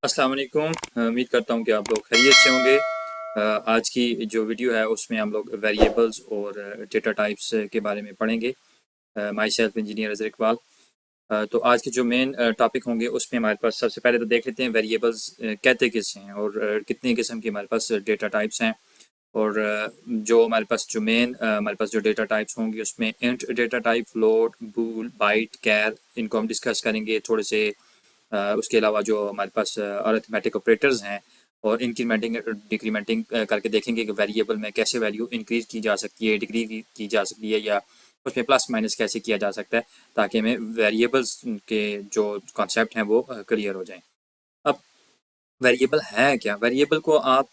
अस्सलाम वालेकुम। उम्मीद करता हूँ कि आप लोग खैरियत से होंगे। आज की जो वीडियो है उसमें हम लोग वेरिएबल्स और डेटा टाइप्स के बारे में पढ़ेंगे। My self engineer Azhar Iqbal. तो आज के जो मेन टॉपिक होंगे उसमें हमारे पास सबसे पहले तो देख लेते हैं वेरिएबल्स कहते किस हैं और कितने किस्म के हमारे पास डेटा टाइप्स हैं। और जो हमारे पास जो मेन हमारे पास जो डेटा टाइप्स होंगी उसमें इंट डेटा टाइप, फ्लोट, बूल, बाइट, कैर, इनको हम डिस्कस करेंगे थोड़े से। उसके अलावा जो हमारे पास अरिथमेटिक ऑपरेटर्स हैं और इंक्रीमेंटिंग डिक्रीमेंटिंग करके देखेंगे कि वेरिएबल में कैसे वैल्यू इंक्रीज की जा सकती है, डिक्रीज की जा सकती है, या उसमें प्लस माइनस कैसे किया जा सकता है, ताकि हमें वेरिएबल्स के जो कॉन्सेप्ट हैं वो क्लियर हो जाएं। अब वेरिएबल है क्या? वेरिएबल को आप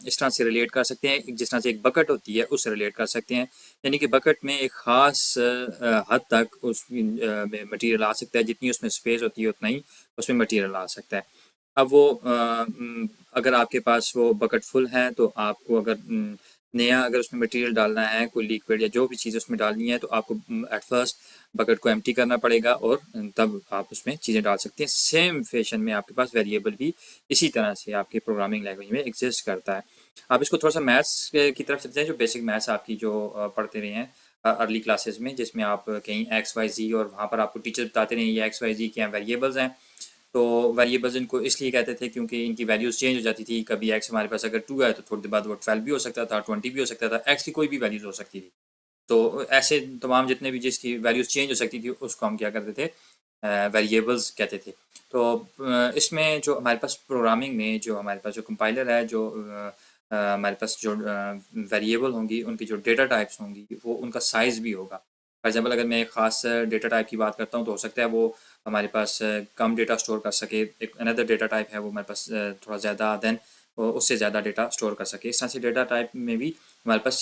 इस तरह से रिलेट कर सकते हैं, जिस तरह से एक बकेट होती है उससे रिलेट कर सकते हैं। यानी कि बकेट में एक ख़ास हद तक उस में मटेरियल आ सकता है, जितनी उसमें स्पेस होती है उतना ही उसमें मटेरियल आ सकता है। अब वो अगर आपके पास वो बकेट फुल है तो आपको अगर नया अगर उसमें मटेरियल डालना है, कोई लिक्विड या जो भी चीज़ उसमें डालनी है, तो आपको एट फर्स्ट बकेट को एम्प्टी करना पड़ेगा और तब आप उसमें चीज़ें डाल सकते हैं। सेम फैशन में आपके पास वेरिएबल भी इसी तरह से आपके प्रोग्रामिंग लैंग्वेज में एग्जिस्ट करता है। आप इसको थोड़ा सा मैथ्स की तरफ चलते हैं, जो बेसिक मैथ्स आपकी जो पढ़ते रहे हैं अर्ली क्लासेस में, जिसमें आप कहीं एक्स वाई जी और वहाँ पर आपको टीचर बताते रहे ये एक्स वाई जी क्या वेरिएबल्स हैं। तो वेरिएबल्स इनको इसलिए कहते थे क्योंकि इनकी वैल्यूज़ चेंज हो जाती थी। कभी एक्स हमारे पास अगर 2 है तो थोड़ी देर बाद वो 12 भी हो सकता था, 20 भी हो सकता था, एक्स की कोई भी वैल्यूज़ हो सकती थी। तो ऐसे तमाम जितने भी जिसकी वैल्यूज़ चेंज हो सकती थी उसको हम क्या करते थे, वेरिएबल्स कहते थे। तो इसमें जो हमारे पास प्रोग्रामिंग में जो हमारे पास जो कंपाइलर है, जो हमारे पास जो वेरिएबल होंगी उनकी जो डेटा टाइप्स होंगी वो उनका साइज़ भी होगा। फॉर एग्जांपल अगर मैं एक ख़ास डेटा टाइप की बात करता हूँ तो हो सकता है वो हमारे पास कम डेटा स्टोर कर सके। एक अनदर डेटा टाइप है वो हमारे पास थोड़ा ज़्यादा देन उससे ज़्यादा डेटा स्टोर कर सके। इस तरह से डेटा टाइप में भी हमारे पास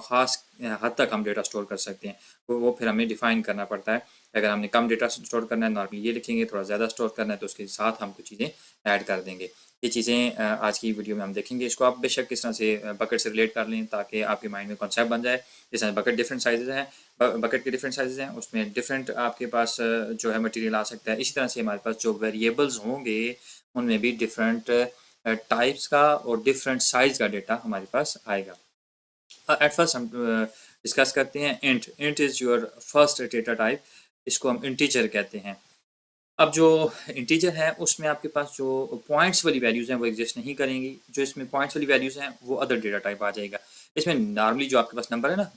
ख़ास हद तक हम डेटा स्टोर कर सकते हैं। वो फिर हमें डिफ़ाइन करना पड़ता है। अगर हमने कम डेटा स्टोर करना है नॉर्मली ये लिखेंगे, थोड़ा ज़्यादा स्टोर करना है तो उसके साथ हम कुछ चीज़ें ऐड कर देंगे। ये चीज़ें आज की वीडियो में हम देखेंगे। इसको आप बेशक किस तरह से बकेट से रिलेट कर लें ताकि आपके माइंड में कॉन्सेप्ट बन जाए। जिस तरह बकेट डिफरेंट साइजेज़ हैं, बकेट के डिफरेंट साइजेज़ हैं, उसमें डिफरेंट आपके पास जो है मटेरियल आ सकता है। इसी तरह से हमारे पास जो वेरिएबल्स होंगे उनमें भी डिफरेंट टाइप्स का और डिफरेंट साइज़ का डेटा हमारे पास आएगा। एट फर्स्ट हम डिस्कस करते हैं int. Int is your first data type. इसको हम इंटीजर कहते हैं। अब जो इंटीजर है उसमें आपके पास जो पॉइंट्स वाली वैल्यूज़ हैं वो एग्जिस्ट नहीं करेंगी। जो इसमें पॉइंट्स वाली वैल्यूज़ हैं वो अदर डेटा टाइप आ जाएगा। इसमें नॉर्मली जो आपके पास नंबर है ना,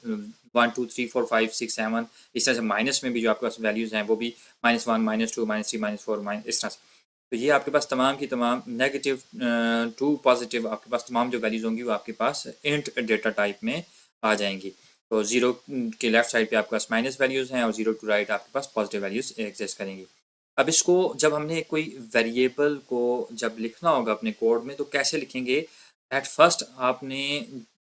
1 2 3 4 5 6 7, इस तरह से माइनस में भी जो आपके पास वैल्यूज़ हैं वो भी -1 -2 -3 -4 इस तरह से। तो ये आपके पास तमाम की तमाम नेगेटिव टू पॉजिटिव आपके पास तमाम जो वैल्यूज़ होंगी वो आपके पास इंट डेटा टाइप में आ जाएंगी। तो ज़ीरो के लेफ्ट साइड पे आपके पास माइनस वैल्यूज़ हैं और ज़ीरो टू राइट आपके पास पॉजिटिव वैल्यूज़ एग्जिस्ट करेंगी। अब इसको जब हमने कोई वेरिएबल को जब लिखना होगा अपने कोड में तो कैसे लिखेंगे? एट फर्स्ट आपने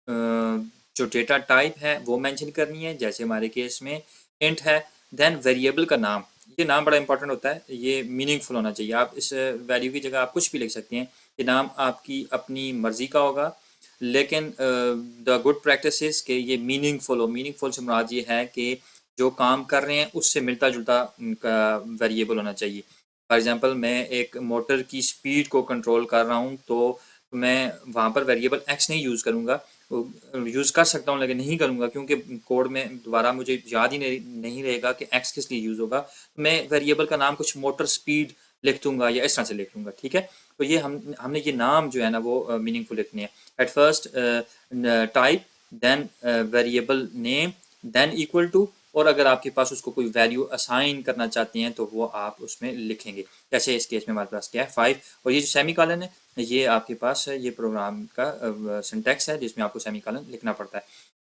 जो डेटा टाइप है वो मेंशन करनी है, जैसे हमारे केस में इंट है। देन वेरिएबल का नाम, ये नाम बड़ा इंपॉर्टेंट होता है, ये मीनिंगफुल होना चाहिए। आप इस वैल्यू की जगह आप कुछ भी लिख सकते हैं। ये नाम आपकी अपनी मर्जी का होगा, लेकिन द गुड प्रैक्टिस इज़ कि ये मीनिंगफुल हो। मीनिंगफुल से मुराद ये है कि जो काम कर रहे हैं उससे मिलता जुलता उनका वेरिएबल होना चाहिए। फॉर एग्जांपल मैं एक मोटर की स्पीड को कंट्रोल कर रहा हूँ तो मैं वहाँ पर वेरिएबल एक्स नहीं यूज़ करूँगा। यूज़ कर सकता हूँ लेकिन नहीं करूँगा क्योंकि कोड में दोबारा मुझे याद ही नहीं रहेगा कि एक्स किस लिए यूज़ होगा। मैं वेरिएबल का नाम कुछ मोटर स्पीड लिख दूंगा या इस तरह से लिख दूंगा। ठीक है, तो ये हमने ये नाम जो है ना वो मीनिंगफुल लिखने हैं। At first type, then variable name, then equal to, और अगर आपके पास उसको कोई वैल्यू असाइन करना चाहते हैं तो वो आप उसमें लिखेंगे। जैसे इस केस में हमारे पास क्या है 5, और ये जो सेमी कॉलन है ये आपके पास है, ये प्रोग्राम का सिंटैक्स है जिसमें आपको सेमी कॉलन लिखना पड़ता है।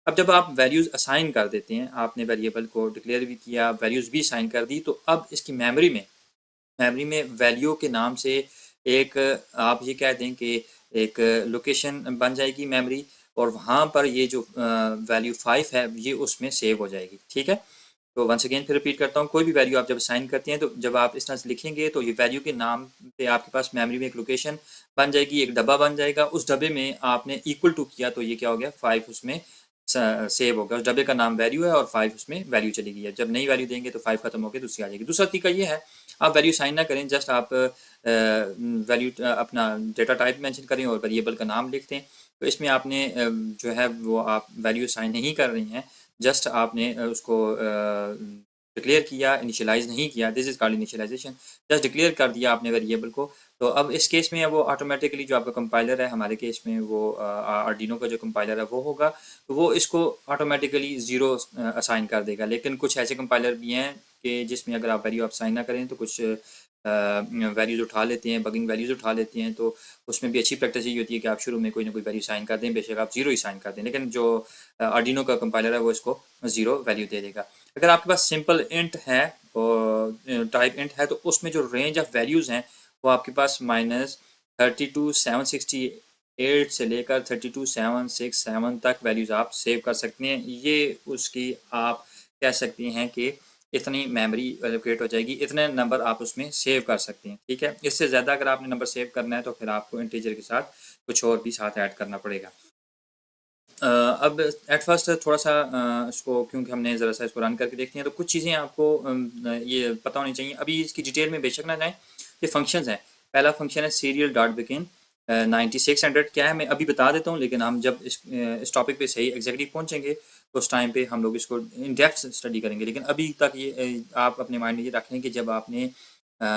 अब जब आप वैल्यूज़ असाइन कर देते हैं, आपने वेरिएबल को डिक्लेयर भी किया, वैल्यूज़ भी असाइन कर दी, तो अब इसकी मेमोरी में वैल्यू के नाम से एक आप ये कह दें कि एक लोकेशन बन जाएगी मेमोरी, और वहाँ पर ये जो वैल्यू 5 है ये उसमें सेव हो जाएगी। ठीक है, तो वंस अगेन फिर रिपीट करता हूँ, कोई भी वैल्यू आप जब असाइन करते हैं तो जब आप इस तरह से लिखेंगे तो ये वैल्यू के नाम पे आपके पास मेमोरी में एक लोकेशन बन जाएगी, एक डब्बा बन जाएगा। उस डब्बे में आपने इक्वल टू किया तो ये क्या हो गया, 5 उसमें सेव हो गया। उस डब्बे का नाम वैल्यू है और 5 उसमें वैल्यू चली गई है। जब नई वैल्यू देंगे तो 5 खत्म हो गया, दूसरी आ जाएगी। दूसरा तरीका ये है, आप वैल्यू साइन ना करें, जस्ट आप वैल्यू अपना डेटा टाइप मेंशन करें और वेरिएबल का नाम लिख दें। तो इसमें आपने जो है वो आप वैल्यू साइन नहीं कर रही हैं, जस्ट आपने उसको डिक्लेयर किया, इनिशियलाइज नहीं किया। This is called initialization. Just declare कर दिया आपने वेरिएबल को। तो अब इस केस में वो ऑटोमेटिकली जो आपका कंपाइलर है, हमारे केस में वो आर्डिनो का जो कंपाइलर है वो होगा, तो वो इसको ऑटोमेटिकली ज़ीरो असाइन कर देगा। लेकिन कुछ ऐसे कंपाइलर भी हैं कि जिसमें अगर आप वैल्यू आप साइन ना करें तो कुछ वैल्यूज़ उठा लेते हैं, बगिंग वैल्यूज़ उठा लेते हैं। तो उसमें भी अच्छी प्रैक्टिस यही होती है कि आप शुरू में कोई ना कोई वैल्यू साइन कर दें, बेशक आप ज़ीरो ही साइन कर दें, लेकिन जो आर्डिनो का कंपाइलर है वो इसको ज़ीरो वैल्यू दे देगा। अगर आपके पास सिंपल इंट है और टाइप इंट है, तो उसमें जो रेंज ऑफ वैल्यूज़ हैं वो आपके पास -32,768 से लेकर 32,767 तक वैल्यूज़ आप सेव कर सकते हैं। ये उसकी आप कह सकते हैं कि इतनी मेमोरी एलोकेट हो जाएगी, इतने नंबर आप उसमें सेव कर सकते हैं। ठीक है, इससे ज़्यादा अगर आपने नंबर सेव करना है तो फिर आपको इंटीजर के साथ कुछ और भी साथ ऐड करना पड़ेगा। अब एट फर्स्ट थोड़ा सा इसको, क्योंकि हमने ज़रा सा इसको रन करके देखते हैं, तो कुछ चीज़ें आपको ये पता होनी चाहिए। अभी इसकी डिटेल में बेशक ना जाएं। ये फंक्शंस हैं। पहला फंक्शन है सीरियल डॉट बिगिन 9600। क्या है मैं अभी बता देता हूँ, लेकिन हम जब इस टॉपिक पे सही एग्जैक्टली पहुँचेंगे तो उस टाइम पे हम लोग इसको इन डेप्थ स्टडी करेंगे। लेकिन अभी तक ये आप अपने माइंड में ये रख लें कि जब आपने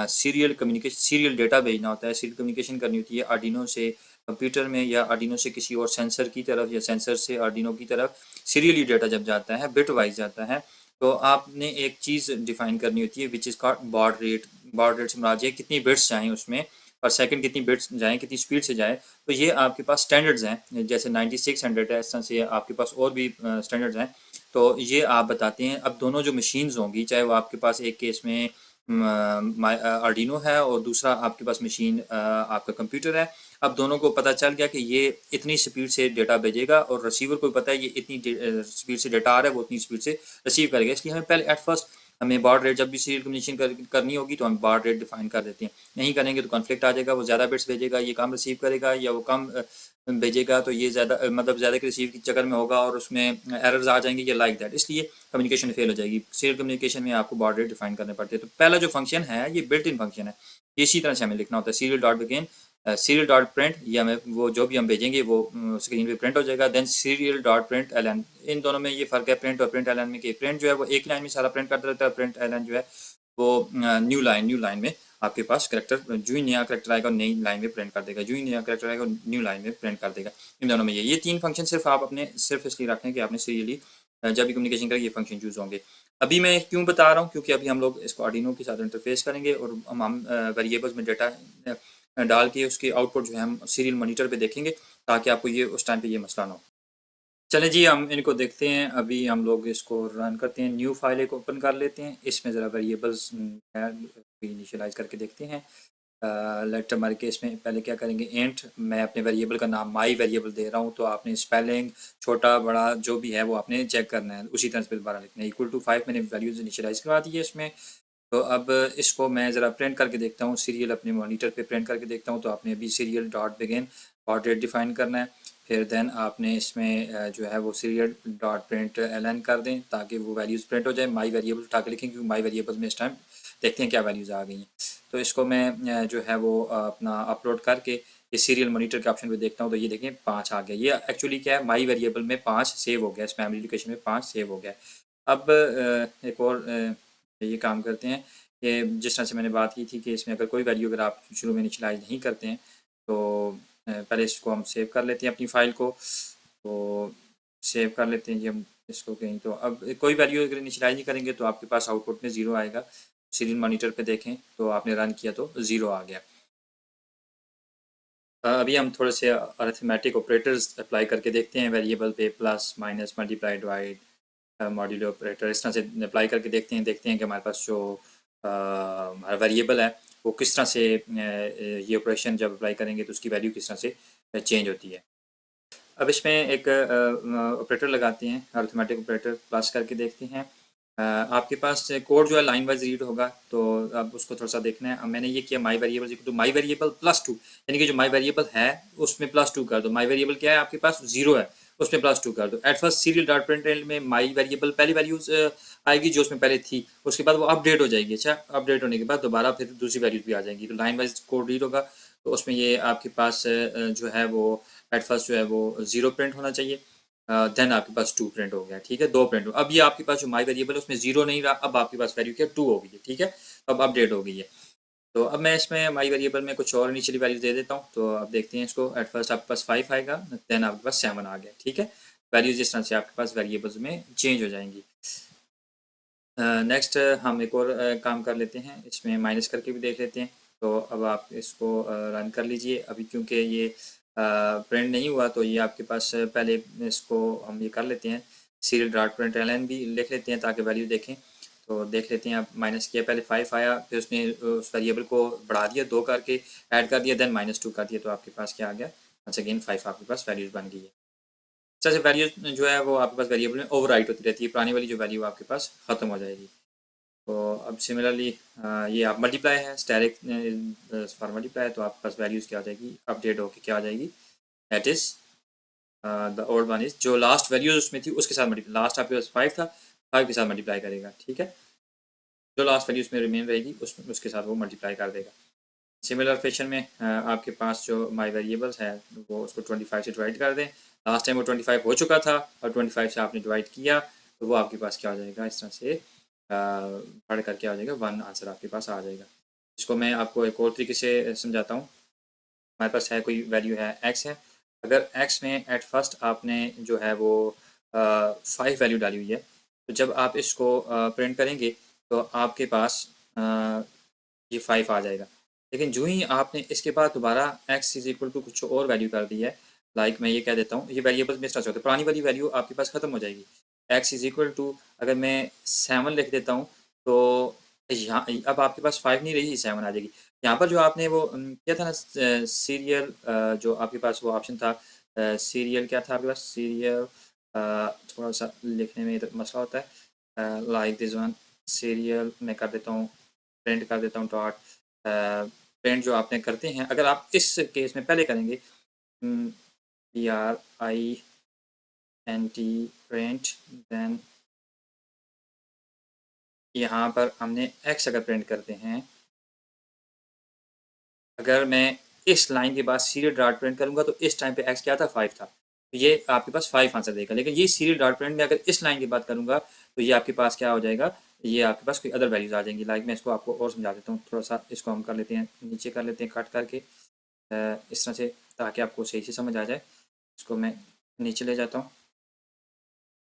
सीरियल डेटा भेजना होता है, सीरियल कम्युनिकेशन करनी होती है आर्डिनो से कंप्यूटर में या आर्डिनो से किसी और सेंसर की तरफ या सेंसर से आर्डिनो की तरफ, सीरियली डेटा जब जाता है, बिट वाइज जाता है, तो आपने एक चीज़ डिफाइन करनी होती है which is called baud rate. Baud rate से मुराद है कितनी बिट्स जाएँ उसमें पर सेकंड, कितनी बिट्स जाएँ, कितनी स्पीड से जाए। तो ये आपके पास स्टैंडर्ड्स हैं, जैसे 9600 है, इस तरह से आपके पास और भी स्टैंडर्ड्स हैं। तो ये आप बताते हैं। अब दोनों जो मशीन्स होंगी, चाहे वो आपके पास एक केस में आर्डिनो है और दूसरा आपके पास मशीन आपका कंप्यूटर है। अब दोनों को पता चल गया कि ये इतनी स्पीड से डेटा भेजेगा और रिसीवर को पता है ये इतनी स्पीड से डेटा आ रहा है, वो इतनी स्पीड से रिसीव करेगा। इसलिए हमें पहले एट फर्स्ट हमें बार्ड रेट, जब भी सीरियल कम्युनिकेशन करनी होगी तो हम बार्ड रेट डिफाइन कर देते हैं। नहीं करेंगे तो कॉन्फ्लिक्ट आ जाएगा, वो ज़्यादा बिट्स भेजेगा, ये कम रिसीव करेगा, या वो कम भेजेगा तो ये ज़्यादा मतलब ज़्यादा के रिसीव के चक्कर में होगा और उसमें एरर्स आ जाएंगे, या लाइक दैट। इसलिए कम्युनिकेशन फेल हो जाएगी। सीरियल कम्युनिकेशन में आपको बार्ड रेट डिफाइन करने पड़ते हैं। तो पहला जो फंक्शन है ये बिल्ट इन फंक्शन है, ये इसी तरह से हमें लिखना होता है। Serial dot begin serial dot print, या हमें वो जो भी हम भेजेंगे वो स्क्रीन पे प्रिंट हो जाएगा। Then serial dot print L. इन दोनों में ये फ़र्क है प्रिंट और प्रिंट एल में, कि प्रिंट जो है वो एक लाइन में सारा प्रिंट करता रहता है, प्रिंट एल जो है वो न्यू लाइन में आपके पास करेक्टर, जो ही नया करेक्टर आएगा नई लाइन में प्रिंट कर देगा, जो ही नया करेक्टर आएगा न्यू लाइन में प्रिंट कर देगा। इन दोनों में ये तीन फंक्शन सिर्फ आप अपने सिर्फ इसलिए रखें कि आपने सीरियली जब भी कम्युनिकेशन करें ये फंक्शन यूज़ होंगे। अभी मैं क्यों बता रहा हूँ, क्योंकि अभी हम लोग इसको आर्डिनो के साथ इंटरफेस करेंगे और हम वेरिएबल्स में डेटा डाल के उसके आउटपुट जो है हम सीरियल मॉनिटर पे देखेंगे, ताकि आपको ये उस टाइम पे ये मसला ना हो। चलें जी, हम इनको देखते हैं। अभी हम लोग इसको रन करते हैं, न्यू फाइल एक ओपन कर लेते हैं, इसमें ज़रा वेरिएबल्स इनिशियलाइज करके देखते हैं। लेट हमारे केस में पहले क्या करेंगे, इंट, मैं अपने वेरिएबल का नाम माई वेरिएबल दे रहा हूँ, तो आपने स्पेलिंग छोटा बड़ा जो भी है वो आपने चेक करना है, उसी तरह से दोबारा लिखना है। इक्वल टू 5 मैंने वैल्यूज इनिशियलाइज करवा दी है इसमें। तो अब इसको मैं ज़रा प्रिंट करके देखता हूँ, सीरियल अपने मॉनिटर पे प्रिंट करके देखता हूँ। तो आपने अभी serial dot begin dot rate define करना है, फिर देन आपने इसमें जो है वो सीरियल डॉट प्रिंट एल कर दें ताकि वो वैल्यूज़ प्रिंट हो जाए। माई वेरिएबल उठा के लिखें, क्योंकि माई वेरिएबल में इस टाइम देखते हैं क्या वैल्यूज़ आ गई हैं। तो इसको मैं जो है वो अपना अपलोड करके ये सीरियल मॉनिटर के ऑप्शन पे देखता हूँ, तो ये देखें 5 आ गया। ये एक्चुअली क्या है, माई वेरिएबल में 5 सेव हो गया, इस मेमोरी लोकेशन में 5 सेव हो गया। अब एक और ये काम करते हैं कि जिस तरह से मैंने बात की थी कि इसमें अगर कोई वैल्यू अगर आप शुरू में इनिशियलाइज नहीं करते हैं तो पहले इसको हम सेव कर लेते हैं अपनी फ़ाइल को। तो सेव कर लेते हैं जी हम इसको कहीं। तो अब कोई वैल्यू अगर इनिशियलाइज नहीं करेंगे तो आपके पास आउटपुट में ज़ीरो आएगा। सीरियल मॉनिटर पे देखें तो आपने रन किया तो ज़ीरो आ गया। अभी हम थोड़े से अरिथमेटिक ऑपरेटर्स अप्लाई करके देखते हैं वेरिएबल पे, plus minus multiply divide modulo operator, इस तरह से अप्लाई करके देखते हैं कि हमारे पास जो हमारा वेरिएबल है वो किस तरह से ये ऑपरेशन जब अप्लाई करेंगे तो उसकी वैल्यू किस तरह से चेंज होती है। अब इसमें एक ऑपरेटर लगाते हैं, अरिथमेटिक ऑपरेटर, प्लस करके देखते हैं। आपके पास कोड जो है लाइन वाइज रीड होगा, तो अब उसको थोड़ा सा देखना है। अब मैंने ये किया my variable equal to my variable +2, यानी कि जो माई वेरिएबल है उसमें +2 कर दो। माई वेरिएबल क्या है आपके पास, ज़ीरो है, उसमें +2 कर दो। At first serial dot print में माई वेरिएबल पहली वैल्यूज आएगी जो उसमें पहले थी, उसके बाद वो अपडेट हो जाएगी। अच्छा, अपडेट होने के बाद दोबारा फिर दूसरी वैल्यूज भी आ जाएंगी। तो लाइन वाइज कोड रीड होगा, तो उसमें ये आपके पास जो है वो एट फर्स्ट जो है वो 0 प्रिंट होना चाहिए, देन आपके पास 2 प्रिंट हो गया। ठीक है, 2 प्रिंट हो। अब ये आपके पास जो माई वेरिएबल है उसमें 0 नहीं रहा, अब आपके पास वैल्यू क्या 2 हो गई है। ठीक है, अब अपडेट हो गई है। तो अब मैं इसमें माई वेरिएबल में कुछ और इनिशियली वैल्यूज दे देता हूँ। तो अब देखते हैं इसको। एट फर्स्ट आपके पास 5 आएगा, देन आपके पास 7 आ गया। ठीक है, वैल्यूज इस तरह से आपके पास वेरिएबल्स में चेंज हो जाएंगी। नेक्स्ट हम एक और काम कर लेते हैं, इसमें माइनस करके भी देख लेते हैं। तो अब आप इसको रन कर लीजिए। अभी क्योंकि ये प्रिंट नहीं हुआ तो ये आपके पास पहले इसको हम ये कर लेते हैं, सीरियल डॉट प्रिंट एलन भी लिख लेते हैं ताकि वैल्यू देखें। तो देख लेते हैं, आप माइनस किया, पहले 5 आया, फिर उसने उस वेरिएबल को बढ़ा दिया 2 करके, ऐड कर दिया, देन -2 कर दिया, तो आपके पास क्या आ गया, वंस अगेन 5 आपके पास वैल्यूज बन गई है। अच्छा, वैल्यू जो है वो आपके पास वेरिएबल में ओवरराइट होती रहती है, पुरानी वाली जो वैल्यू आपके पास ख़त्म हो जाएगी। तो अब सिमिलरली ये आप मल्टीप्लाई है, स्टैटिक फॉर मल्टीप्लाई, तो आपके पास वैल्यूज़ क्या आ जाएगी, अपडेट होकर क्या आ जाएगी, that is the old one is जो लास्ट वैल्यूज उसमें थी उसके साथ मल्टीप्लाई, लास्ट आपके पास 5 था, 5 के साथ मल्टीप्लाई करेगा। ठीक है, जो लास्ट वैल्यू उसमें रिमेन रहेगी उसके साथ वो मल्टीप्लाई कर देगा। सिमिलर फैशन में आपके पास जो माई वेरिएबल्स है वो उसको 25 से डिवाइड कर दें। लास्ट टाइम वो 25 हो चुका था और 25 से आपने डिवाइड किया, तो वो आपके पास क्या हो जाएगा, इस तरह से बढ़ कर क्या हो जाएगा, 1 आंसर आपके पास आ जाएगा। इसको मैं आपको एक और तरीके से समझाता हूँ। हमारे पास है कोई वैल्यू है x है, अगर x में एट फर्स्ट आपने जो है वो 5 वैल्यू डाली हुई है, तो जब आप इसको प्रिंट करेंगे तो आपके पास ये 5 आ जाएगा। लेकिन जो ही आपने इसके बाद दोबारा x इज इक्वल टू कुछ और वैल्यू कर दी है, लाइक मैं ये कह देता हूँ, ये वेरिएबल्स में स्टार्ट होते हैं, पुरानी वाली वैल्यू आपके पास ख़त्म हो जाएगी। x इज इक्वल टू अगर मैं 7 लिख देता हूँ, तो यहाँ अब आपके पास 5 नहीं रही, 7 आ जाएगी। यहाँ पर जो आपने वो किया था ना, सीरियल जो आपके पास वो ऑप्शन था, सीरियल क्या था आपके पास, सीरियल थोड़ा सा लिखने में मसला होता है, लाइक दिस वन, सीरियल मैं कर देता हूँ, प्रिंट कर देता हूँ डॉट प्रिंट जो आपने करते हैं, अगर आप इस केस में पहले करेंगे PRINT प्रिंट, देन यहाँ पर हमने x अगर प्रिंट करते हैं, अगर मैं इस लाइन के बाद सीरियल डॉट प्रिंट करूँगा तो इस टाइम पे x क्या था, 5 था, तो ये आपके पास 5 आंसर देगा। लेकिन ये सीरियल डॉट प्रिंट में अगर इस लाइन की बात करूँगा तो ये आपके पास क्या हो जाएगा, ये आपके पास कोई अदर वैल्यूज़ आ जाएंगी। लाइक मैं इसको आपको और समझा देता हूँ, थोड़ा सा इसको हम कर लेते हैं, नीचे कर लेते हैं कट करके इस तरह से, ताकि आपको सही से समझ आ जाए। इसको मैं नीचे ले जाता हूँ,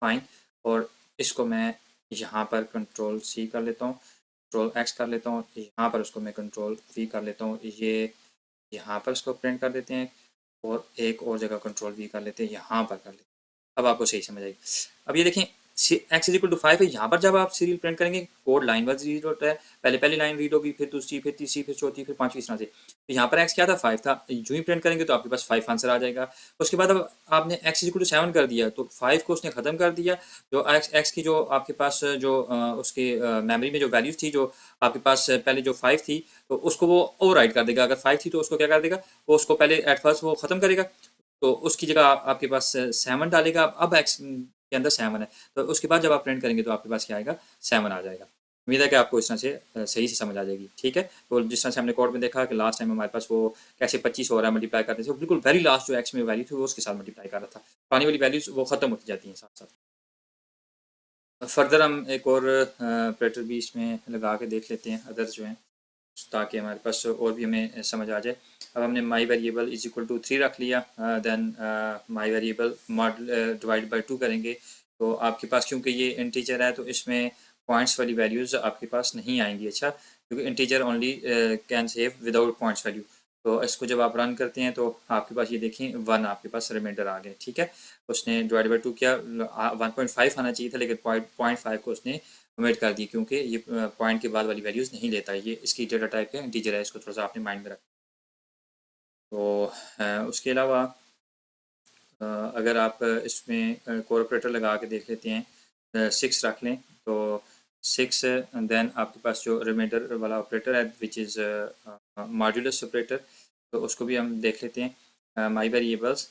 फाइन, और इसको मैं यहाँ पर कंट्रोल C कर लेता हूँ, कंट्रोल X कर लेता हूँ, यहाँ पर उसको मैं कंट्रोल V कर लेता हूँ, ये यहाँ पर इसको प्रिंट कर देते हैं, और एक और जगह कंट्रोल V कर लेते हैं, यहाँ पर कर लेते हैं। अब आपको सही समझ आएगी। अब ये देखें, x इज इक्वल टू 5 है, यहाँ पर जब आप सीरियल प्रिंट करेंगे कोड लाइन वाइज रीड होता है, पहले पहली लाइन रीड होगी, फिर दूसरी, फिर तीसरी, फिर चौथी, फिर पांचवी, इस तरह से। तो यहाँ पर x क्या था, 5 था, जो ही प्रिंट करेंगे तो आपके पास 5 आंसर आ जाएगा। उसके बाद अब आपने x इज इक्वल टू 7 कर दिया, तो 5 को उसने ख़त्म कर दिया, जो x की जो आपके पास जो उसके मेमोरी में जो वैल्यूज थी, जो आपके पास पहले जो 5 थी, तो उसको वो ओवरराइट कर देगा। अगर 5 थी तो उसको क्या कर देगा, वो उसको पहले एट फर्स्ट वो ख़त्म करेगा, तो उसकी जगह आपके पास 7 डालेगा। अब x के अंदर 7 है, तो उसके बाद जब आप प्रिंट करेंगे तो आपके पास क्या आएगा, 7 आ जाएगा। उम्मीद है कि आपको इस तरह से सही से समझ आ जाएगी। ठीक है, तो जिस तरह से हमने कोड में देखा कि लास्ट टाइम हमारे पास वो कैसे 25 हो रहा है मल्टीप्लाई करने से, बिल्कुल वेरी लास्ट जो x में वैल्यू थी वो उसके साथ मल्टीप्लाई कर रहा था, पुरानी वाली वैल्यूज वो ख़त्म होती जाती हैं साथ साथ। फर्दर हम एक और ऑपरेटर भी इसमें लगा के देख लेते हैं, अदर्स जो हैं, ताकि हमारे पास और भी हमें समझ आ जाए। अब हमने my variable is equal to 3 रख लिया, then my variable model divide by 2 करेंगे, तो आपके पास क्योंकि ये इंटीजर है तो इसमें पॉइंट्स वाली वैल्यूज़ आपके पास नहीं आएंगी। अच्छा, क्योंकि integer only can save without points value. तो इसको जब आप रन करते हैं तो आपके पास ये देखें 1 आपके पास रिमाइंडर आ गया। ठीक है, उसने डिवाइड बाई 2 किया, 1.5 आना चाहिए था, लेकिन 0.5 को उसने ओमिट कर दी, क्योंकि ये पॉइंट के बाद वाली वैल्यूज़ नहीं लेता है, ये इसकी डेटा टाइप है इंटीजर है, इसको थोड़ा सा आपने माइंड में रखा। तो उसके अलावा अगर आप इसमें कोर ऑपरेटर लगा के देख लेते हैं, 6 रख लें, तो 6 देन आपके पास जो रिमाइंडर वाला ऑपरेटर है विच इज़ मॉड्यूलस ऑपरेटर, तो उसको भी हम देख लेते हैं। माई वेरिएबल्स,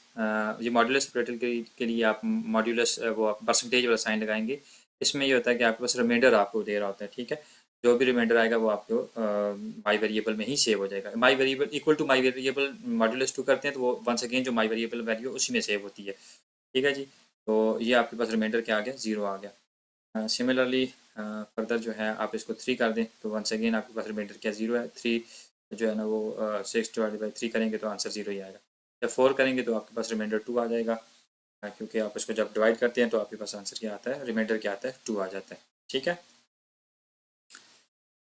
ये मॉड्यूलस ऑपरेटर के लिए आप मॉड्यूलस वो परसेंटेज वाला साइन लगाएंगे। इसमें ये होता है कि आपके पास रिमाइंडर आपको दे रहा होता है, ठीक है। जो भी रिमाइंडर आएगा वो आपको माई वेरिएबल में ही सेव हो जाएगा। My variable equal to my variable modulus 2 करते हैं तो वो वंस अगेन जो माई वेरिएबल वैल्यू उसी में सेव होती है, ठीक है जी। तो ये आपके पास रिमाइंडर क्या आ गया, 0 आ गया। सिमिलरली फर्दर जो है आप इसको 3 कर दें तो वंस अगेन आपके पास रिमाइंडर क्या 0 है। 3 जो है ना वो 6/3 करेंगे तो आंसर 0 ही आएगा। जब 4 करेंगे तो आपके पास रिमाइंडर 2 आ जाएगा, क्योंकि आप इसको जब डिवाइड करते हैं तो आपके पास आंसर क्या आता है, रिमाइंडर क्या आता है, 2 आ जाता है, ठीक है।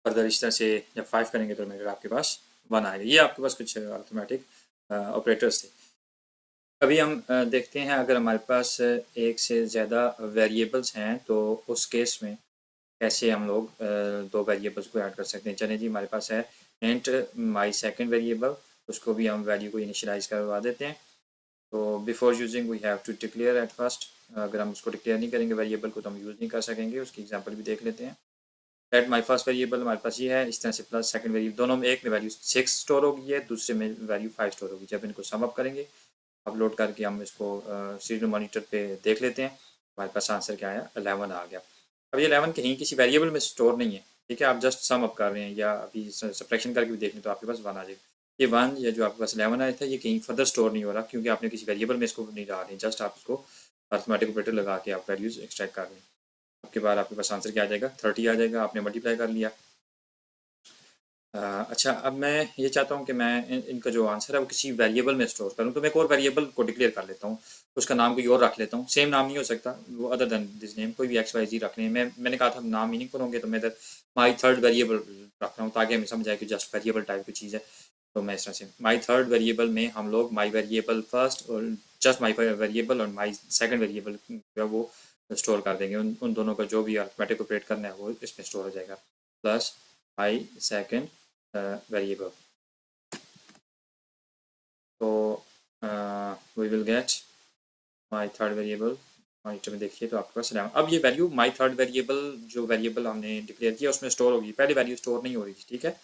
फर्दर इस तरह से जब 5 करेंगे तो रिमाइंडर आपके पास 1 आएगा। ये आपके पास कुछ अर्थमेटिक ऑपरेटर्स थे। अभी हम देखते हैं अगर हमारे पास एक से ज़्यादा वेरिएबल्स हैं तो उस केस में कैसे हम लोग दो वेरिएबल्स को ऐड कर सकते हैं। चलिए जी, हमारे पास है इंट माई सेकंड वेरिएबल, उसको भी हम वैल्यू को इनिशियलाइज करवा देते हैं। तो before using we have to declare at first. अगर हम उसको डिक्लेयर नहीं करेंगे वेरिएबल को तो हम यूज़ नहीं कर सकेंगे। उसकी एग्जांपल भी देख लेते हैं। एट माई फर्स्ट वेरिएबल हमारे पास ये है, इस तरह से प्लस सेकंड वेरिएबल, दोनों में एक में वैल्यू 6 स्टोर होगी है, दूसरे में वैल्यू 5 स्टोर होगी। जब इनको सम अप करेंगे, अपलोड करके हम इसको सीरियल मॉनिटर पे देख लेते हैं, हमारे पास आंसर क्या आया, 11 आ गया। अब ये 11 कहीं किसी वेरिएबल में स्टोर नहीं है, ठीक है। आप जस्ट सम अप कर रहे हैं या अभी सब्ट्रैक्शन करके भी देख लें तो आपके पास 1 आ जाएगा। ये 1 या जो आपके पास 11 आया था ये कहीं फर्दर स्टोर नहीं हो रहा, क्योंकि आपने किसी वेरिएबल में इसको नहीं डाल रहे, जस्ट आप इसको अर्थमेटिक ऑपरेटर लगा के आप वैल्यूज एक्सट्रैक्ट कर रहे हैं। आपके बाद आपके पास आंसर क्या आ जाएगा, 30 आ जाएगा। आपने मल्टीप्लाई कर लिया। अच्छा, अब मैं ये चाहता हूँ कि मैं इनका जो आंसर है वो किसी वेरिएबल में स्टोर करूँ, तो मैं एक और वेरिएबल को डिक्लेयर कर लेता हूँ, उसका नाम कोई और रख लेता हूँ। सेम नाम नहीं हो सकता वो, अदर देन दिस नेम, कोई भी XYZ रख लें। मैंने कहा था नाम मीनिंगफुल होंगे, तो मैं इधर माई थर्ड वेरिएबल रख रहा हूँ ताकि हमें समझ आए कि जस्ट वेरिएबल टाइप की चीज़ है। तो मैं इस तरह से माई थर्ड वेरिएबल में हम लोग माई वेरिएबल फर्स्ट और जस्ट माई वेरिएबल और माई सेकेंड वेरिएबल जो है वो स्टोर कर देंगे। उन दोनों का जो भी अर्थमेटिक ऑपरेट करना है वो इसमें स्टोर हो जाएगा, प्लस माई सेकेंड variable. तो we will get my third variable। Monitor में देखिए तो आपके पास 11। अब ये वैल्यू माई थर्ड वेरिएबल जो वेरिएबल हमने डिक्लेयर किया उसमें स्टोर होगी, पहले वैल्यू स्टोर नहीं हो रही थी, ठीक है।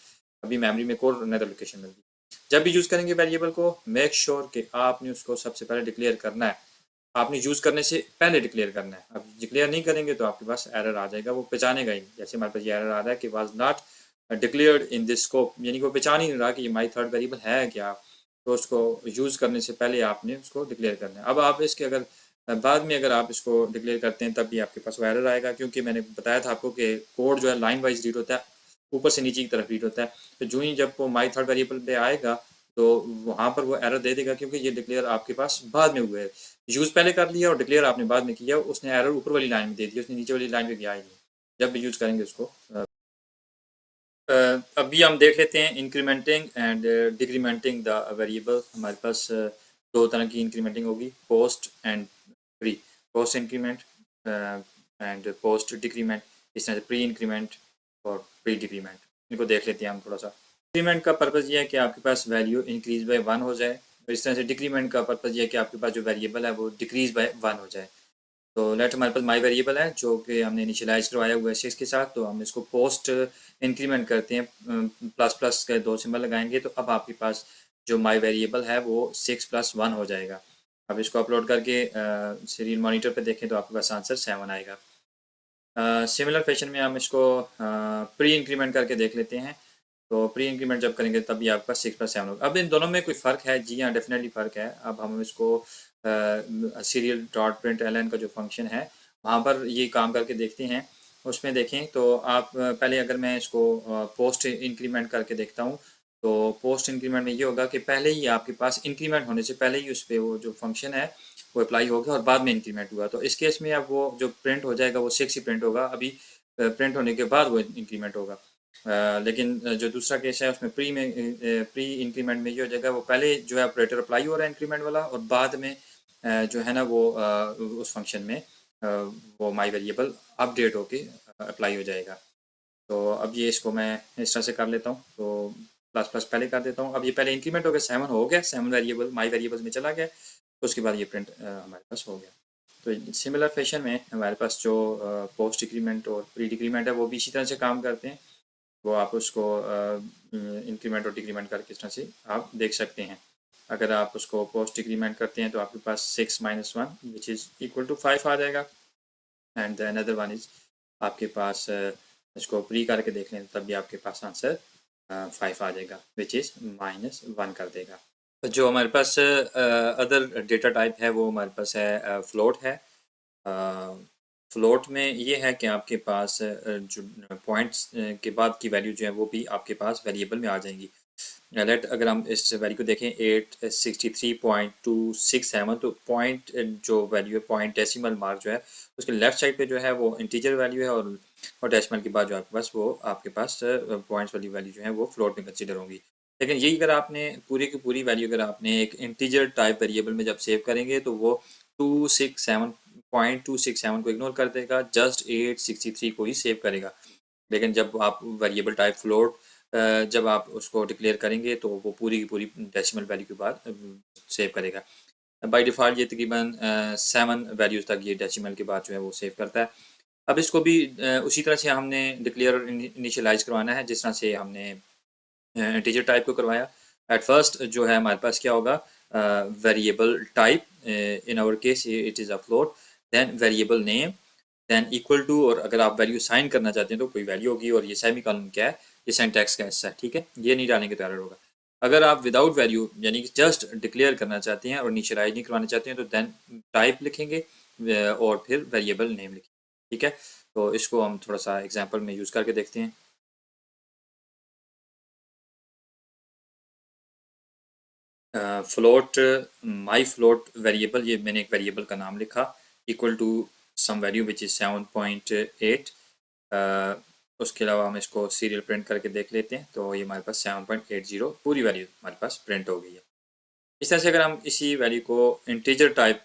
अभी मेमोरी में कोड अनदर लोकेशन मिल गई। जब भी यूज़ करेंगे वेरिएबल को, मेक श्योर कि आपने उसको सबसे पहले डिक्लेयर करना है, आपने यूज़ करने से पहले डिक्लेयर करना है। अब डिक्लेयर नहीं करेंगे तो आपके पास एरर आ जाएगा, वो पहचानेगा ही। जैसे हमारे पास ये एरर आ रहा है कि was not declared in this scope, यानी कि वो पहचान ही नहीं रहा कि ये माई थर्ड वेरिएबल है क्या। तो उसको यूज़ करने से पहले आपने उसको डिक्लेयर करना है। अब आप इसके अगर बाद में अगर आप इसको डिक्लेयर करते हैं तब भी आपके पास वो एरर आएगा, क्योंकि मैंने बताया था आपको कि कोड जो है लाइन वाइज रीड होता है, ऊपर से नीचे की तरफ रीड होता है। तो जो ही जब वो माई थर्ड वेरिएबल पे आएगा तो वहाँ पर वो एरर दे देगा, क्योंकि ये डिक्लेयर आपके पास बाद में हुआ है। यूज़ पहले कर लिया और डिक्लेयर आपने बाद में किया, उसने एरर ऊपर वाली लाइन में दे दिया, उसने नीचे वाली लाइन में गया ही नहीं। जब भी यूज़ करेंगे उसको अभी हम देख लेते हैं incriminating and decrementing the variable. हमारे पास दो तरह की इंक्रीमेंटिंग होगी, post and pre. Post increment and post decrement, इस तरह से प्री इंक्रीमेंट और प्री डिक्रीमेंट। इनको देख लेते हैं हम थोड़ा सा। इंक्रीमेंट का पर्पज़ ये है कि आपके पास वैल्यू इंक्रीज बाय 1 हो जाए, और इस तरह से डिक्रीमेंट का पर्पज़ ये है कि आपके पास जो वेरिएबल है वो डिक्रीज बाय 1 हो जाए। तो लेट हमारे पास माई वेरिएबल है जो कि हमने इनिशियलाइज करवाया हुआ है 6 के साथ, तो हम इसको पोस्ट इंक्रीमेंट करते हैं, प्लस प्लस के 2 सिंबल लगाएंगे तो अब आपके पास जो माई वेरिएबल है वो 6 + 1 हो जाएगा। अब इसको अपलोड करके सीरियल मॉनिटर पे देखें तो आपके पास आंसर 7 आएगा। सिमिलर फैशन में हम इसको प्री इंक्रीमेंट करके देख लेते हैं। तो प्री इंक्रीमेंट जब करेंगे तभी आपके पास 6 + 7 होगा। अब इन दोनों में कोई फ़र्क है? जी हाँ, डेफिनेटली फ़र्क है। अब हम इसको serial dot print L N का जो फंक्शन है वहाँ पर ये काम करके देखते हैं। उसमें देखें तो आप पहले अगर मैं इसको पोस्ट इंक्रीमेंट करके देखता हूँ तो पोस्ट इंक्रीमेंट में ये होगा कि पहले ही आपके पास इंक्रीमेंट होने से पहले ही उस पर वो जो फंक्शन है वो अप्लाई हो गया और बाद में इंक्रीमेंट हुआ। तो इस केस में अब वो जो प्रिंट हो जाएगा वो 6 ही प्रिंट होगा, अभी प्रिंट होने के बाद वो इंक्रीमेंट होगा। लेकिन जो दूसरा केस है उसमें प्री इंक्रीमेंट में ये हो जाएगा, वो पहले जो है ऑपरेटर अप्लाई हो रहा है इंक्रीमेंट वाला, और बाद में जो है ना वो उस फंक्शन में वो माई वेरिएबल अपडेट होके अप्लाई हो जाएगा। तो अब ये इसको मैं इस तरह से कर लेता हूँ। तो प्लस प्लस पहले कर देता हूँ। अब ये पहले इंक्रीमेंट हो गया, 7 हो गया, 7 वेरिएबल माई वेरिएबल्स में चला गया, तो उसके बाद ये प्रिंट हमारे पास हो गया। तो सिमिलर फैशन में हमारे पास जो पोस्ट डिक्रीमेंट और प्री डिक्रीमेंट है वो भी इसी तरह से काम करते हैं। वो आप उसको इंक्रीमेंट और डिक्रीमेंट करके इस तरह से आप देख सकते हैं। अगर आप उसको पोस्ट डिक्रीमेंट करते हैं तो आपके पास 6 minus 1 which is equal to 5 आ जाएगा। And the another one is आपके पास इसको प्री करके देख लें तब भी आपके पास आंसर 5 आ जाएगा विच इज़ -1 कर देगा। जो हमारे पास अदर डेटा टाइप है वो हमारे पास है फ्लोट है। फ्लोट में ये है कि आपके पास जो पॉइंट्स के बाद की वैल्यू जो है वो भी आपके पास वेरिएबल में आ जाएंगी। लेट अगर हम इस वैल्यू को देखें 863.267 तो पॉइंट जो वैल्यू है पॉइंट डेसिमल मार्क जो है उसके लेफ्ट साइड पे जो है वो इंटीजर वैल्यू है और डेसिमल के बाद जो आपके पास पॉइंट्स वाली वैल्यू जो है वो फ्लोट में कंसिडर होंगी। लेकिन यही अगर आपने पूरी की पूरी वैल्यू अगर आपने एक इंटीजर टाइप वेरिएबल में जब सेव करेंगे तो वो 267.267 को इग्नोर कर देगा, जस्ट 863 को ही सेव करेगा। लेकिन जब आप वेरिएबल टाइप फ्लोट जब आप उसको डिक्लेयर करेंगे तो वो पूरी की पूरी डेसिमल वैल्यू के बाद सेव करेगा। बाय डिफ़ॉल्ट ये तकरीबन 7 वैल्यूज़ तक ये डेसिमल के बाद जो है वो सेव करता है। अब इसको भी उसी तरह से हमने डिक्लेयर और इनिशियलाइज़ करवाना है जिस तरह से हमने इंटीजर टाइप को करवाया। एट फर्स्ट जो है हमारे पास क्या होगा, variable type, in our case it is a float, then variable name, then equal to, और अगर आप वैल्यू साइन करना चाहते हैं तो कोई वैल्यू होगी, और ये सेमी कॉलन क्या है, ये सिंटैक्स का हिस्सा है, ठीक है, ये नहीं डालने के एरर होगा। अगर आप विदाउट वैल्यू यानी कि जस्ट डिक्लेयर करना चाहते हैं और इनिशियलाइज नहीं करवाना चाहते हैं तो देन टाइप लिखेंगे और फिर वेरिएबल नेम लिखेंगे, ठीक है। तो इसको हम थोड़ा सा एग्जांपल में यूज़ करके देखते हैं। फ्लोट, माई फ्लोट वेरिएबल, ये मैंने एक वेरिएबल का नाम लिखा, equal to some value which is 7.8। उसके अलावा हम इसको सीरियल प्रिंट करके देख लेते हैं तो ये हमारे पास 7.80 पूरी वैल्यू हमारे पास प्रिंट हो गई है। इस तरह से अगर हम इसी वैल्यू को इंटीजर टाइप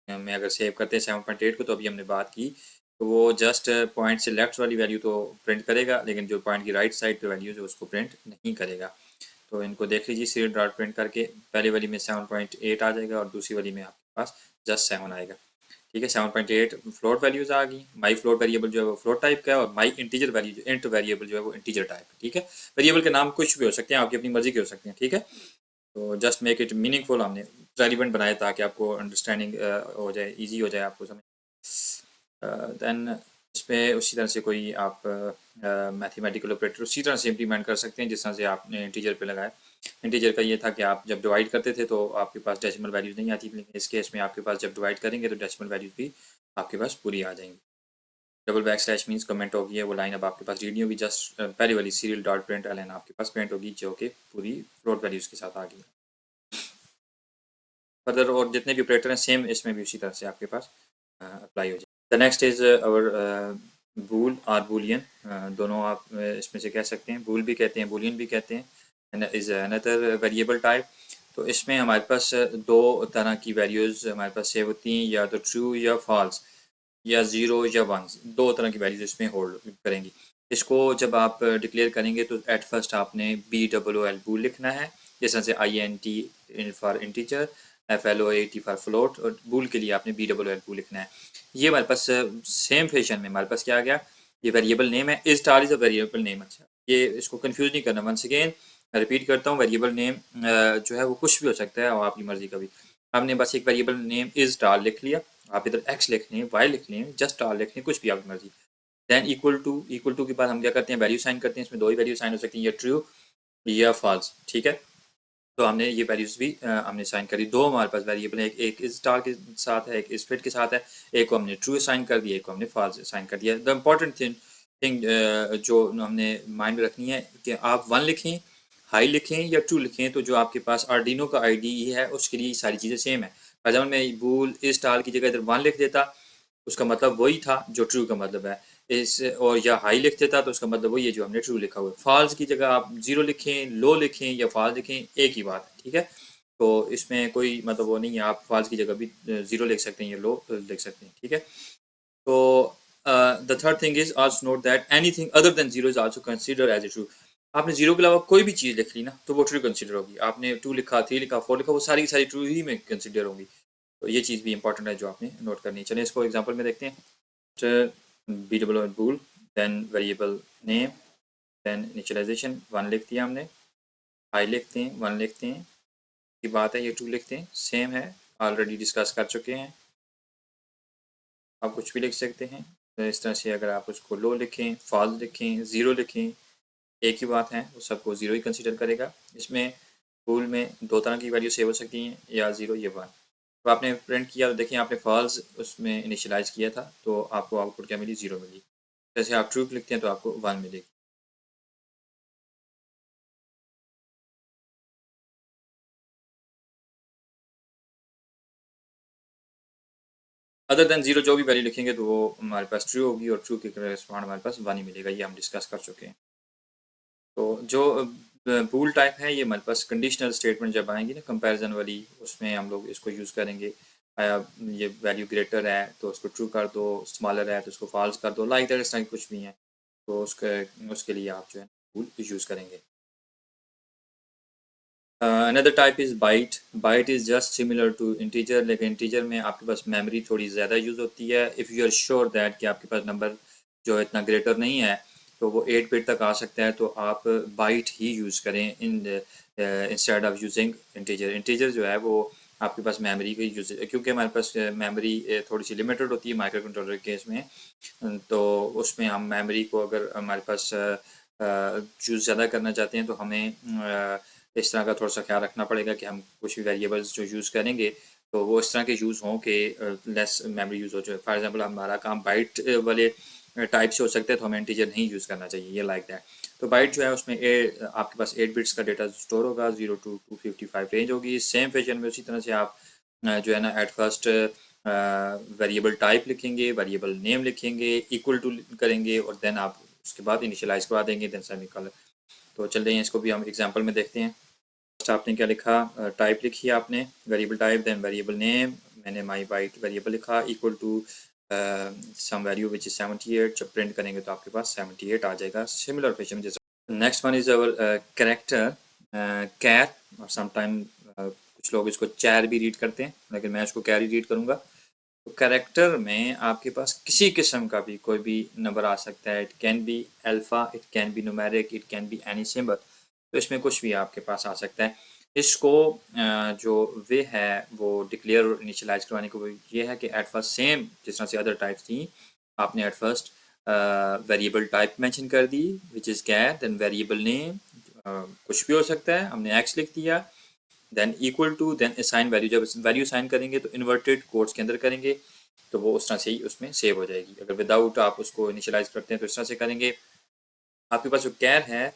में अगर सेव करते हैं 7.8 को, तो अभी हमने बात की तो वो जस्ट पॉइंट से लेफ्ट वाली वैल्यू तो प्रिंट करेगा, लेकिन जो पॉइंट की राइट साइड पे वैल्यू है उसको प्रिंट नहीं करेगा। तो इनको देख लीजिए सीरियल डॉट प्रिंट करके, पहली वाली में 7.8 आ जाएगा और दूसरी वाली में आपके पास जस्ट 7 आएगा, ठीक है। 7.8 फ्लोट वैल्यूज आ गई। माई फ्लोट वेरिएबल जो है वो फ्लोट टाइप का है, और माई इंटीजर वैल्यू जो इंट वेरिएबल जो है वो इंटीजर टाइप है, ठीक है। वेरिएबल के नाम कुछ भी हो सकते हैं, आपकी अपनी मर्जी के हो सकते हैं, ठीक है। तो जस्ट मेक इट मीनिंगफुल हमने रेलिवेंट बनाया ताकि आपको अंडरस्टैंडिंग हो जाए, ईजी हो जाए आपको समझ। देन इसमें उसी तरह से कोई आप मैथमेटिकल ऑपरेटर उसी तरह से इम्प्लीमेंट कर सकते हैं जिस तरह से आपने इंटीजर पे लगाया। इंटीजर का ये था कि आप जब डिवाइड करते थे तो आपके पास डेसिमल वैल्यूज नहीं आती, लेकिन इस केस में आपके पास जब डिवाइड करेंगे तो डेसिमल वैल्यूज भी आपके पास पूरी आ जाएंगी। Double back slash means comment होगी है, वो लाइन अब आपके पास रीड नहीं होगी, जस्ट पहली वाली सीरियल डॉट प्रिंट लाइन आपके पास प्रिंट होगी जो कि पूरी फ्लोट वैल्यूज के साथ आ गई। फर्दर और जितने भी ऑपरेटर हैं सेम इसमें भी उसी तरह से आपके पास अप्लाई हो जाए। द नेक्स्ट इज अवर बूल और बूलियन, दोनों आप इसमें से कह सकते हैं, बूल भी कहते हैं बूलियन भी कहते हैं, and is another variable type. तो इसमें हमारे पास दो तरह की वैल्यूज़ हमारे पास सेव होती हैं, या तो ट्रू या फॉल्स, या ज़ीरो या वन, दो तरह की वैल्यूज इसमें होल्ड करेंगी। इसको जब आप डिक्लेयर करेंगे तो एट फर्स्ट आपने BOOL बूल लिखना है, जिस तरह से INT for integer, FLOAT for float, और बूल के लिए आपने BOOL बूल लिखना है। ये हमारे पास सेम फैशन में हमारे पास क्या आ गया, ये वेरिएबल नेम है, is star is a variable name. अच्छा, ये इसको कंफ्यूज नहीं करना, वंस अगेन रिपीट करता हूँ, वेरिएबल नेम जो है वो कुछ भी हो सकता है और आपकी मर्जी का भी। हमने बस एक वेरिएबल नेम इज स्टार लिख लिया, आप इधर एक्स लिख लें, वाई लिख लें, जस्ट स्टार लिख लें, कुछ भी आपकी मर्जी। देन इक्वल टू के बाद हम क्या करते हैं, वैल्यू साइन करते हैं। इसमें दो ही वैल्यू साइन हो सकती है, या ट्रू या फॉल्स, ठीक है। तो हमने ये वैल्यूज भी हमने साइन करी। दो हमारे पास वेरिएबल है, एक इस स्टार के साथ है, एक इस फिट के साथ है, एक को हमने ट्रू साइन कर दिया, एक को हमने फॉल्स साइन कर दिया। द इम्पॉर्टेंट थिंग जो हमने माइंड में रखनी है कि आप वन लिखें, हाई लिखें या ट्रू लिखें, तो जो आपके पास आर्डिनो का IDE है उसके लिए सारी चीज़ें सेम है। फॉर एग्जाम्पल मैं बूल इस स्टार की जगह इधर वन लिख देता, उसका मतलब वही था जो ट्रू का मतलब है। इस और या हाई लिख देता तो उसका मतलब वही है जो हमने ट्रू लिखा हुआ है। फॉल्स की जगह आप जीरो लिखें, लो लिखें या फॉल्स लिखें, एक ही बात है, ठीक है। तो इसमें कोई मतलब वो नहीं है, आप फॉल्स की जगह भी जीरो लिख सकते हैं या लो लिख सकते हैं, ठीक है। तो the third thing is also note that anything other than zero is also consider as a true. आपने जीरो के अलावा कोई भी चीज़ लिख ली ना तो वो ट्रू कंसीडर होगी। आपने टू लिखा, थ्री लिखा, फोर लिखा, वो सारी की सारी ट्रू ही में कंसीडर होंगी। तो ये चीज़ भी इंपॉर्टेंट है जो आपने नोट करनी है। चलिए इसको एग्जाम्पल में देखते हैं। BOOL bool, then variable name, then initialization, one लिख दिया हमने, हाई लिखते हैं, वन लिखते हैं, की बात है ये ट्रू लिखते हैं, सेम है, ऑलरेडी डिस्कस कर चुके हैं। आप कुछ भी लिख सकते हैं, तो इस तरह से अगर आप उसको लो लिखें, फॉल्स लिखें, ज़ीरो लिखें, एक ही बात है, वो सबको ज़ीरो ही कंसीडर करेगा। इसमें बूल में दो तरह की वैल्यू सेव हो सकती हैं, या ज़ीरो या वन। तो आपने प्रिंट किया तो देखिए आपने फॉल्स उसमें इनिशियलाइज़ किया था, तो आपको आउटपुट क्या मिली, ज़ीरो मिली। जैसे आप ट्रू लिखते हैं तो आपको वन मिलेगी। अदर देन ज़ीरो जो भी वैल्यू लिखेंगे तो वो हमारे पास ट्रू होगी, और ट्रू के करेस्पॉन्ड हमारे पास वन ही मिलेगा। ये हम डिस्कस कर चुके हैं। तो जो बूल टाइप है ये हमारे पास कंडीशनल स्टेटमेंट जब आएंगी ना कंपैरिजन वाली, उसमें हम लोग इसको यूज़ करेंगे। आया ये वैल्यू ग्रेटर है तो उसको ट्रू कर दो, स्मॉलर है तो उसको फॉल्स कर दो, लाइक दैट, इस तरह कुछ भी है तो उसके लिए आप जो है बूल यूज़ करेंगे। Another type is byte. Byte is just similar to integer, लेकिन इंटीजर में आपके पास मेमोरी थोड़ी ज़्यादा यूज़ होती है। If you are sure that कि आपके पास नंबर जो है इतना ग्रेटर नहीं है, तो वो 8 बिट तक आ सकता है, तो आप बाइट ही यूज़ करें instead of using integer. Integer जो है वो आपके पास मेमोरी का यूज, क्योंकि हमारे पास मेमोरी थोड़ी सी लिमिटेड होती है माइक्रो कंट्रोलर केस में, तो उसमें हम मेमोरी को अगर हमारे पास यूज़ ज़्यादा करना चाहते हैं तो हमें इस तरह का थोड़ा सा ख्याल रखना पड़ेगा कि हम कुछ भी वेरिएबल्स जो यूज़ करेंगे तो वो इस तरह के यूज़ हों कि लेस मेमोरी यूज़ हो जाए। फॉर एग्जांपल हमारा काम बाइट वाले टाइप से हो सकता है, तो हमें इंटीजर नहीं यूज़ करना चाहिए, ये लाइक दैट। तो बाइट जो है उसमें आपके पास 8 बिट्स का डेटा स्टोर होगा, 0 to 255 रेंज होगी। सेम फैशन में उसी तरह से आप जो है ना एट फर्स्ट वेरिएबल टाइप लिखेंगे, वेरिएबल नेम लिखेंगे, इक्वल टू करेंगे, और देन आप उसके बाद इनिशियलाइज करवा देंगे, देन सेमीकोलन। तो चल रहे हैं, इसको भी हम एग्जांपल में देखते हैं। फर्स्ट आपने क्या लिखा, टाइप लिखी आपने variable type, then variable name, मैंने माई बाइट वेरिएबल लिखा, equal to some value which is 78। जब प्रिंट करेंगे तो आपके पास 78 आ जाएगा, सिमिलर फैशन जैसा। Next one is our character char, और समटाइम कुछ लोग इसको चैर भी रीड करते हैं, लेकिन मैं इसको कैर ही रीड करूँगा। तो कैरेक्टर में आपके पास किसी किस्म का भी कोई भी नंबर आ सकता है। It can be alpha, it can be numeric, it can be any symbol. तो इसमें कुछ भी आपके पास आ सकता है। इसको जो वे है वो डिक्लेयर और इनिशियलाइज करवाने को ये है कि एट फर्स्ट सेम जिस तरह से अदर टाइप्स थी, आपने at first variable type mention कर दी which is char, then variable name कुछ भी हो सकता है, हमने एक्स लिख दिया, then equal to, then assign value. जब वैल्यू असाइन करेंगे तो इन्वर्टेड कोड्स के अंदर करेंगे, तो वो उस तरह से ही उसमें सेव हो जाएगी। अगर विदाउट आप उसको इनिशियलाइज करते हैं तो इस तरह से करेंगे। आपके पास जो कैर है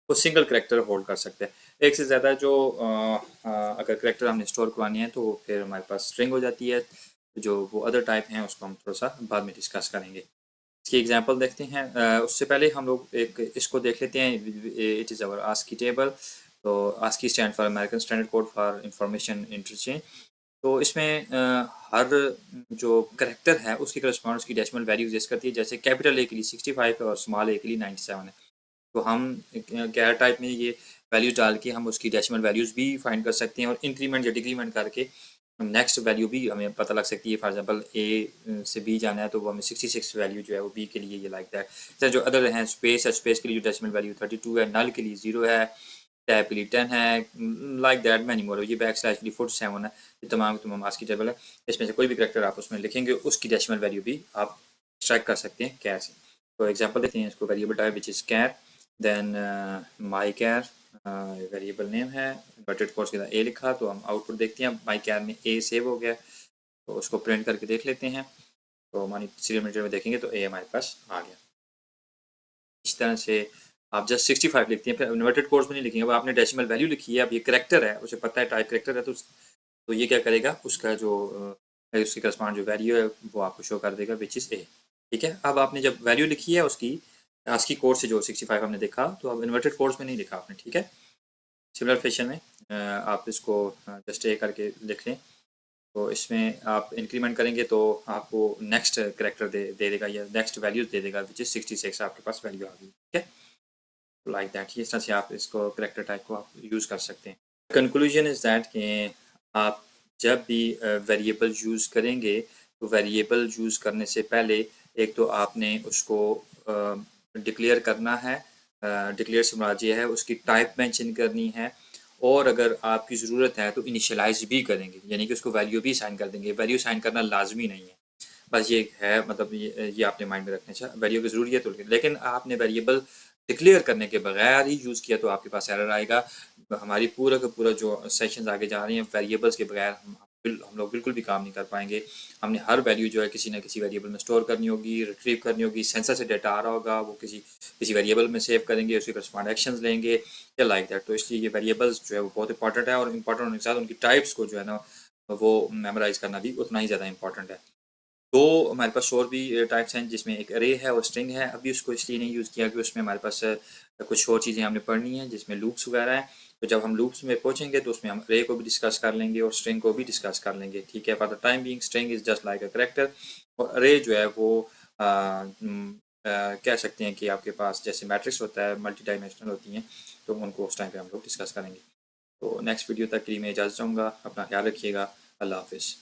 वो सिंगल करेक्टर होल्ड कर सकते हैं, एक से ज़्यादा जो अगर करेक्टर हमने स्टोर करवानी है तो फिर हमारे पास स्ट्रिंग हो जाती है। जो वो अदर टाइप हैं उसको हम थोड़ा सा बाद में डिस्कस करेंगे। इसकी एग्जांपल देखते हैं। उससे पहले हम लोग एक इसको देख लेते हैं। It is our ASCII table. तो ASCII stand for American standard code for information interchange. तो इसमें हर जो करेक्टर है उसके करस्पॉन्ड उसकी डेसिमल वैल्यू एग्जिस्ट करती है। जैसे कैपिटल ए के लिए 65 है और स्मॉल ए के लिए 97 है। तो हम कैर टाइप में ये वैल्यूज डाल के हम उसकी डेसिमल वैल्यूज़ भी फाइंड कर सकते हैं, और इंक्रीमेंट या डिक्रीमेंट करके नेक्स्ट वैल्यू भी हमें पता लग सकती है। फॉर एग्जांपल ए से बी जाना है तो वो हमें 66 वैल्यू जो है वो बी के लिए, ये लाइक दैट। जैसे जो अदर हैं, स्पेस है, स्पेस के लिए जो डेसिमल वैल्यू 32 है, नल के लिए 0 है, टैब के लिए 10 है, लाइक दैट मैनी मोर। ये बैक स्लैश के लिए 47 है। ये तमाम आस्की टेबल है। इसमें से कोई भी करेक्टर आप उसमें लिखेंगे उसकी डेसिमल वैल्यू भी आप एक्सट्रैक्ट कर सकते हैं कैर से। तो एग्जाम्पल देखते हैं इसको। Variable type which is char, then my char, variable name है, इन्वर्टेड कोर्स के साथ ए लिखा, तो हम आउटपुट देखते हैं। माई कैर में ए सेव हो गया, तो उसको प्रिंट करके देख लेते हैं। तो मानी सीरियल मीटर में देखेंगे तो ए हमारे पास आ गया। इस तरह से आप जस्ट 65 लिखते हैं, फिर इन्वर्टेड कोर्स में नहीं लिखेंगे। अब आपने डेसिमल वैल्यू लिखी है, अब ये करेक्टर है, उसे पता है टाइप करेक्टर है, तो ये क्या करेगा, उसका जो उसके करस्पॉन्ड जो वैल्यू है वो आपको शो कर देगा विच इज़ ए। ठीक है। अब आपने जब वैल्यू लिखी है उसकी आस्की कोड से जो 65 हमने देखा, तो अब इन्वर्टेड कोड्स में नहीं लिखा आपने। ठीक है। सिमिलर फैशन में आप इसको जस्ट ए करके लिख लें। तो इसमें आप इंक्रीमेंट करेंगे तो आपको नेक्स्ट करेक्टर दे देगा, या नेक्स्ट वैल्यूज दे देगा विच इज़ 66। आपके पास वैल्यू आ गई। ठीक है। लाइक दैट, इस तरह से आप इसको करेक्टर टाइप को आप यूज़ कर सकते हैं। कंक्लूजन इज़ दैट कि आप जब भी वेरिएबल यूज़ करेंगे तो वेरिएबल यूज़ करने से पहले एक तो आपने उसको डिक्लेयर करना है। डिक्लेयर से मुराद ये है उसकी टाइप मेंशन करनी है, और अगर आपकी ज़रूरत है तो इनिशियलाइज भी करेंगे, यानी कि उसको वैल्यू भी साइन कर देंगे। वैल्यू साइन करना लाजमी नहीं है, बस ये है, मतलब ये आपने माइंड में रखना चाहिए। वैल्यू की ज़रूरी है तो, लेकिन आपने वेरिएबल डिक्लेयर करने के बगैर ही यूज़ किया तो आपके पास एरर आएगा। हमारी पूरा का पूरा जो सेशंस आगे जा रही हैं, वेरिएबल्स के बगैर हम लोग बिल्कुल भी काम नहीं कर पाएंगे। हमने हर वैल्यू जो है किसी ना किसी वेरिएबल में स्टोर करनी होगी, रिट्रीव करनी होगी। सेंसर से डाटा आ रहा होगा, वो किसी किसी वेरिएबल में सेव करेंगे, उसके करस्पॉन्ड एक्शंस लेंगे या लाइक दैट। तो इसलिए ये वेरिएबल्स जो है वो बहुत इंपॉर्टेंट है, और इंपॉर्टेंट होने के साथ उनकी टाइप्स को जो है ना वो मेमोराइज करना भी उतना ही ज़्यादा इंपॉर्टेंट है। तो हमारे पास और भी टाइप्स हैं, जिसमें एक अरे है और स्ट्रिंग है। अभी उसको इसलिए नहीं यूज़ किया कि उसमें हमारे पास कुछ और चीज़ें हमने पढ़नी है, जिसमें लूप्स वगैरह हैं। तो जब हम लूप्स में पहुंचेंगे तो उसमें हम अरे को भी डिस्कस कर लेंगे और स्ट्रिंग को भी डिस्कस कर लेंगे, ठीक है। For the time being string is just like a character, और अरे जो है वो कह सकते हैं कि आपके पास जैसे मैट्रिक्स होता है, मल्टी डायमेंशनल होती हैं, तो उनको उस टाइम पे हम लोग डिस्कस करेंगे। तो नेक्स्ट वीडियो तक के लिए मैं इजाज़त चाहूँगा। अपना ख्याल रखिएगा। अल्लाह हाफिज़।